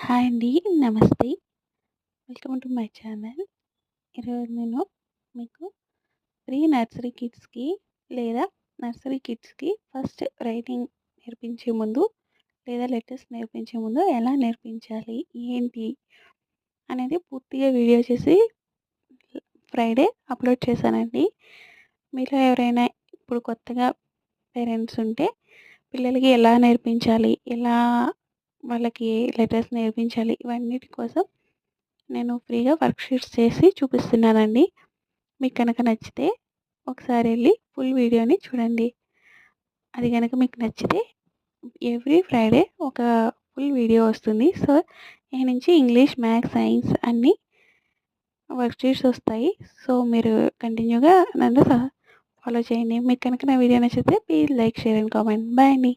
Hi అండి. నమస్తే. Welcome to my channel. ఈరోజు నేను మీకు ప్రీ నర్సరీ కిడ్స్‌కి లేదా నర్సరీ కిడ్స్‌కి ఫస్ట్ రైటింగ్ నేర్పించే ముందు లేదా లెటర్స్ నేర్పించే ముందు ఎలా నేర్పించాలి? ఏంటి? అనేది పూర్తిగా వీడియో చేసి ఫ్రైడే అప్‌లోడ్ చేశానండి. మీలో ఎవరైనా ఇప్పుడు కొత్తగా పేరెంట్స్ ఉంటే పిల్లలకి ఎలా నేర్పించాలి? ఎలా వాళ్ళకి లెటర్స్ నేర్పించాలి? ఇవన్నిటి కోసం నేను ఫ్రీగా వర్క్షీట్స్ చేసి చూపిస్తున్నానండి. మీకు గనక నచ్చితే ఒకసారి ఎళ్లి ఫుల్ వీడియోని చూడండి. అది గనక మీకు నచ్చితే ఎవ్రీ ఫ్రైడే ఒక ఫుల్ వీడియో వస్తుంది. సో, ఇక నుంచి ఇంగ్లీష్, మ్యాథ్స్, సైన్స్ అన్నీ వర్క్షీట్స్ వస్తాయి. సో, మీరు కంటిన్యూగా నన్ను ఫాలో చేయండి. మీకు కనుక నా వీడియో నచ్చితే please like, share and comment. Bye అండి.